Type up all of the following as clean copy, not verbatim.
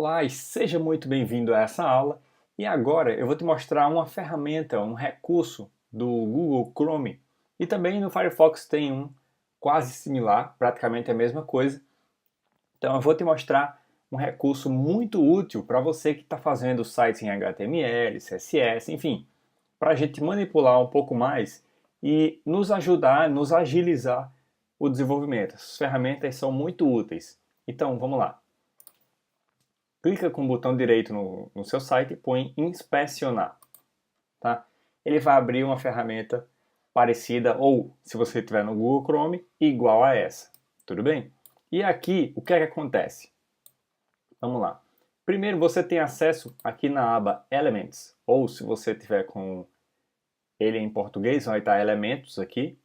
Olá e seja muito bem-vindo a essa aula. E agora eu vou te mostrar uma ferramenta, um recurso do Google Chrome. E também no Firefox tem um quase similar, praticamente a mesma coisa. Então eu vou te mostrar um recurso muito útil para você que está fazendo sites em HTML, CSS, enfim, para a gente manipular um pouco mais e nos ajudar, nos agilizar o desenvolvimento. Essas ferramentas são muito úteis. Então vamos lá. Clica com o botão direito no seu site e põe inspecionar. Tá? Ele vai abrir uma ferramenta parecida ou, se você estiver no Google Chrome, igual a essa. Tudo bem? E aqui, o que é que acontece? Vamos lá. Primeiro, você tem acesso aqui na aba Elements, ou se você tiver com ele em português, vai estar Elementos aqui.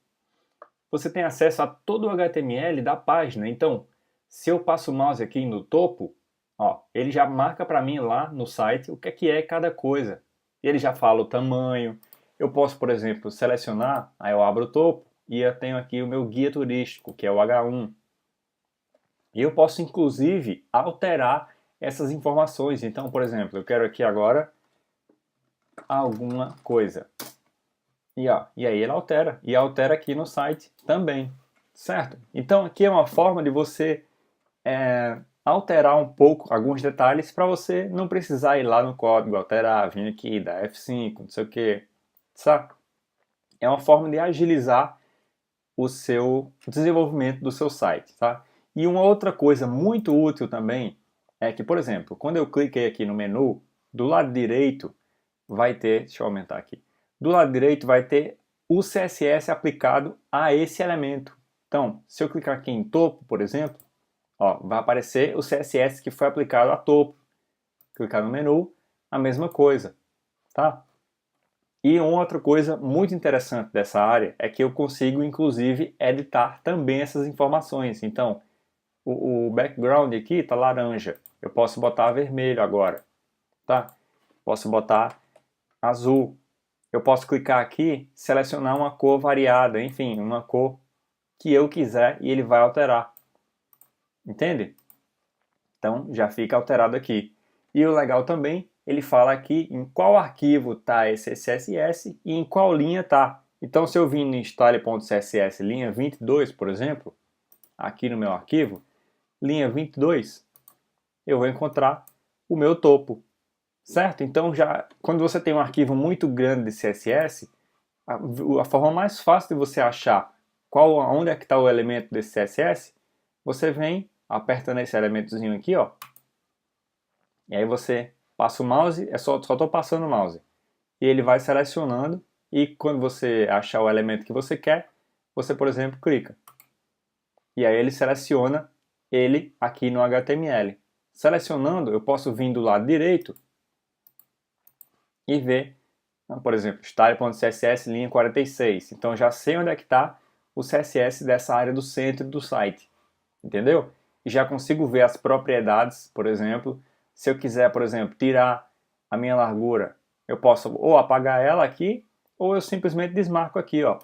Você tem acesso a todo o HTML da página. Então, se eu passo o mouse aqui no topo, ó, ele já marca para mim lá no site o que é cada coisa. Ele já fala o tamanho. Eu posso, por exemplo, selecionar, aí eu abro o topo e eu tenho aqui o meu guia turístico, que é o H1. E eu posso, inclusive, alterar essas informações. Então, por exemplo, eu quero aqui agora alguma coisa. E aí ele altera. E altera aqui no site também. Certo? Então, aqui é uma forma de você alterar um pouco alguns detalhes para você não precisar ir lá no código, alterar, vir aqui, dar F5, não sei o que, sabe? É uma forma de agilizar o seu desenvolvimento do seu site, tá? E uma outra coisa muito útil também é que, por exemplo, quando eu cliquei aqui no menu, do lado direito vai ter, deixa eu aumentar aqui, do lado direito vai ter o CSS aplicado a esse elemento. Então, se eu clicar aqui em topo, por exemplo, ó, vai aparecer o CSS que foi aplicado a topo. Clicar no menu, a mesma coisa, tá? E uma outra coisa muito interessante dessa área é que eu consigo, inclusive, editar também essas informações. Então, o background aqui está laranja. Eu posso botar vermelho agora, tá? Posso botar azul. Eu posso clicar aqui, selecionar uma cor variada, enfim, uma cor que eu quiser e ele vai alterar. Entende? Então já fica alterado aqui. E o legal também, ele fala aqui em qual arquivo está esse CSS e em qual linha está. Então se eu vim no style.css linha 22, por exemplo, aqui no meu arquivo, linha 22, eu vou encontrar o meu topo. Certo? Então já quando você tem um arquivo muito grande de CSS, a forma mais fácil de você achar onde é que está o elemento desse CSS, você vem aperta nesse elementozinho aqui, ó. E aí você passa o mouse, só estou passando o mouse. E ele vai selecionando e quando você achar o elemento que você quer, você, por exemplo, clica. E aí ele seleciona ele aqui no HTML. Selecionando, eu posso vir do lado direito e ver, por exemplo, style.css linha 46. Então já sei onde é que está o CSS dessa área do centro do site. Entendeu? E já consigo ver as propriedades, por exemplo. Se eu quiser, por exemplo, tirar a minha largura, eu posso ou apagar ela aqui, ou eu simplesmente desmarco aqui, ó.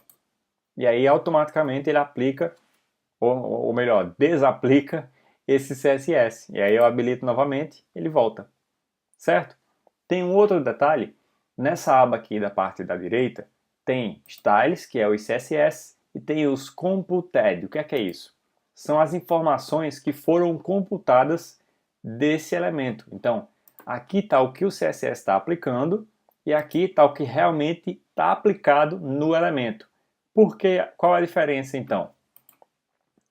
E aí automaticamente ele aplica, ou melhor, desaplica esse CSS. E aí eu habilito novamente, ele volta. Certo? Tem um outro detalhe, nessa aba aqui da parte da direita, tem Styles, que é o CSS, e tem os Computed. O que é isso? São as informações que foram computadas desse elemento. Então, aqui está o que o CSS está aplicando e aqui está o que realmente está aplicado no elemento. Qual é a diferença então?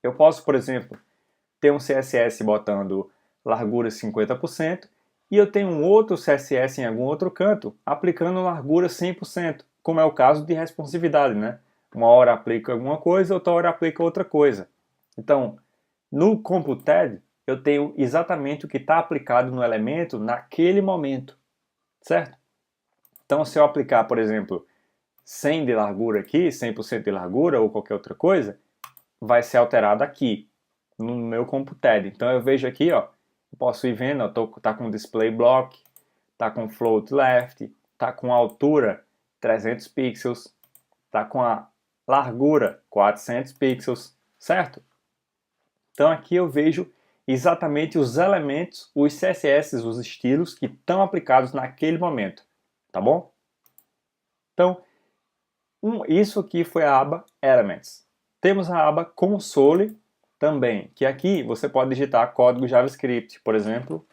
Eu posso, por exemplo, ter um CSS botando largura 50% e eu tenho um outro CSS em algum outro canto aplicando largura 100%, como é o caso de responsividade, né? Uma hora aplica alguma coisa, outra hora aplica outra coisa. Então, no Computed, eu tenho exatamente o que está aplicado no elemento naquele momento, certo? Então, se eu aplicar, por exemplo, 100 de largura aqui, 100% de largura ou qualquer outra coisa, vai ser alterado aqui, no meu Computed. Então, eu vejo aqui, ó, eu posso ir vendo, tá com display block, tá com float left, tá com altura 300 pixels, tá com a largura 400 pixels, certo? Então aqui eu vejo exatamente os elementos, os CSS, os estilos que estão aplicados naquele momento, tá bom? Então, isso aqui foi a aba Elements. Temos a aba Console também, que aqui você pode digitar código JavaScript, por exemplo,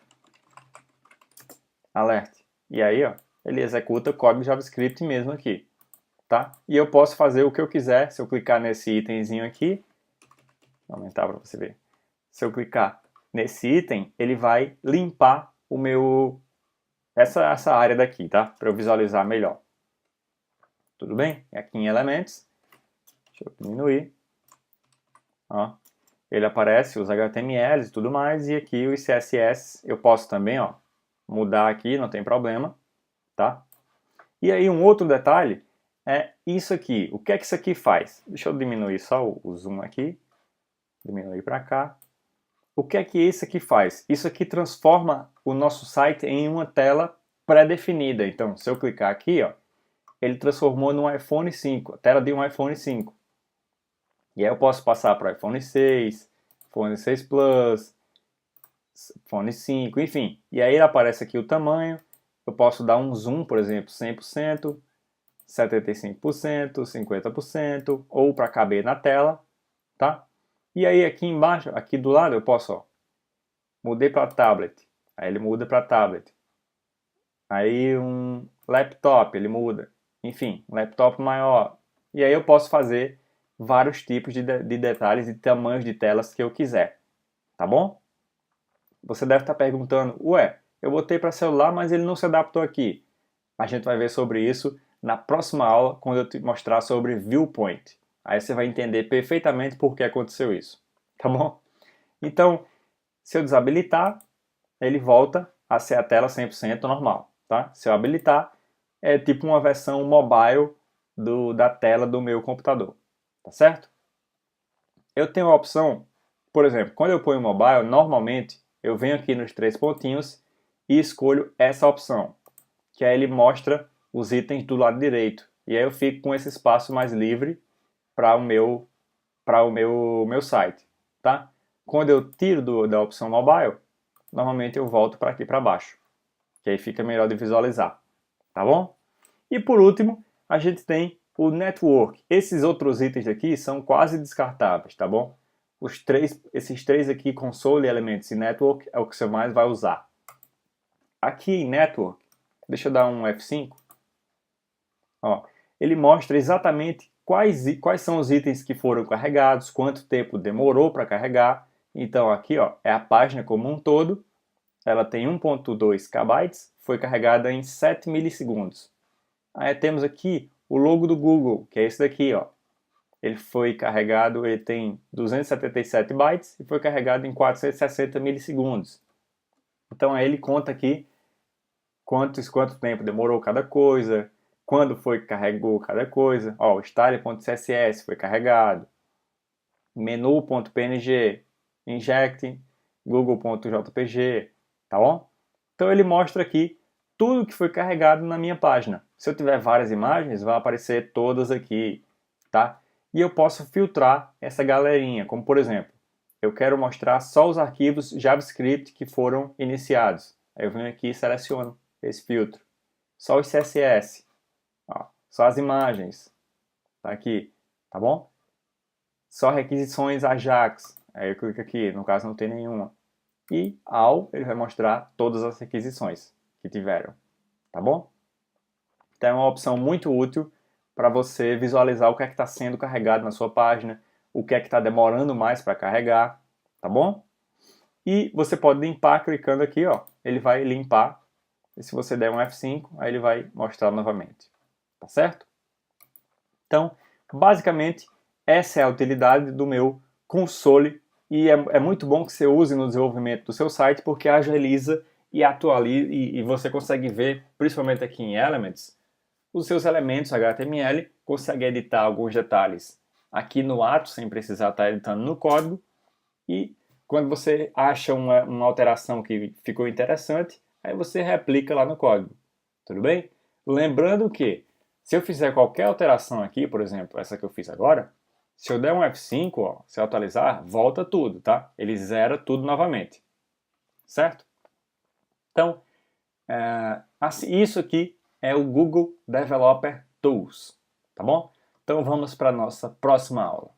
alert. E aí, ó, ele executa código JavaScript mesmo aqui, tá? E eu posso fazer o que eu quiser, se eu clicar nesse itemzinho aqui, vou aumentar para você ver. Se eu clicar nesse item, ele vai limpar o meu essa área daqui, tá? Para eu visualizar melhor. Tudo bem? Aqui em Elements, deixa eu diminuir. Ó, ele aparece os HTMLs e tudo mais, e aqui os CSS eu posso também, ó, mudar aqui, não tem problema, tá? E aí um outro detalhe é isso aqui. O que é que isso aqui faz? Deixa eu diminuir só o zoom aqui, diminuir para cá. O que é que isso aqui faz? Isso aqui transforma o nosso site em uma tela pré-definida. Então, se eu clicar aqui, ó, ele transformou num iPhone 5, a tela de um iPhone 5. E aí eu posso passar para o iPhone 6, iPhone 6 Plus, iPhone 5, enfim. E aí aparece aqui o tamanho, eu posso dar um zoom, por exemplo, 100%, 75%, 50%, ou para caber na tela, tá? E aí aqui embaixo, aqui do lado, eu posso, ó, mudei para tablet, aí ele muda para tablet. Aí um laptop, ele muda. Enfim, um laptop maior. E aí eu posso fazer vários tipos de detalhes e tamanhos de telas que eu quiser. Tá bom? Você deve estar perguntando, ué, eu botei para celular, mas ele não se adaptou aqui. A gente vai ver sobre isso na próxima aula, quando eu te mostrar sobre Viewpoint. Aí você vai entender perfeitamente por que aconteceu isso. Tá bom? Então, se eu desabilitar, ele volta a ser a tela 100% normal. Tá? Se eu habilitar, é tipo uma versão mobile da tela do meu computador. Tá certo? Eu tenho a opção, por exemplo, quando eu ponho mobile, normalmente eu venho aqui nos três pontinhos e escolho essa opção, que aí ele mostra os itens do lado direito. E aí eu fico com esse espaço mais livre para o meu site. Tá? Quando eu tiro da opção mobile, normalmente eu volto para aqui para baixo, que aí fica melhor de visualizar. Tá bom? E por último, a gente tem o Network. Esses outros itens aqui são quase descartáveis, tá bom? Esses três aqui, Console, Elements e Network, é o que você mais vai usar. Aqui em Network, deixa eu dar um F5. Ó, ele mostra exatamente quais são os itens que foram carregados, quanto tempo demorou para carregar. Então aqui, ó, é a página como um todo. Ela tem 1.2 KB, foi carregada em 7 milissegundos. Aí temos aqui o logo do Google, que é esse daqui, ó. Ele foi carregado, ele tem 277 bytes e foi carregado em 460 milissegundos. Então aí ele conta aqui quanto tempo demorou cada coisa, quando foi que carregou cada coisa. Ó, o style.css foi carregado, menu.png, inject, google.jpg, tá bom? Então ele mostra aqui tudo que foi carregado na minha página. Se eu tiver várias imagens, vai aparecer todas aqui, tá? E eu posso filtrar essa galerinha, como por exemplo, eu quero mostrar só os arquivos JavaScript que foram iniciados. Aí eu venho aqui e seleciono esse filtro. Só os CSS, ó, só as imagens, tá aqui, tá bom? Só requisições Ajax, aí eu clico aqui, no caso não tem nenhuma. E All, ele vai mostrar todas as requisições que tiveram, tá bom? Então é uma opção muito útil para você visualizar o que é que está sendo carregado na sua página, o que é que está demorando mais para carregar, tá bom? E você pode limpar clicando aqui, ó, ele vai limpar, e se você der um F5, aí ele vai mostrar novamente, tá certo? Então, basicamente, essa é a utilidade do meu console, e é muito bom que você use no desenvolvimento do seu site, porque agiliza e atualiza, e você consegue ver, principalmente aqui em Elements, os seus elementos HTML, consegue editar alguns detalhes aqui no ato, sem precisar estar editando no código, e quando você acha uma alteração que ficou interessante, aí você replica lá no código, tudo bem? Lembrando que, se eu fizer qualquer alteração aqui, por exemplo, essa que eu fiz agora, Se eu der um F5, ó, se eu atualizar, volta tudo, tá? Ele zera tudo novamente, certo? Então, isso aqui é o Google Developer Tools, tá bom? Então vamos para a nossa próxima aula.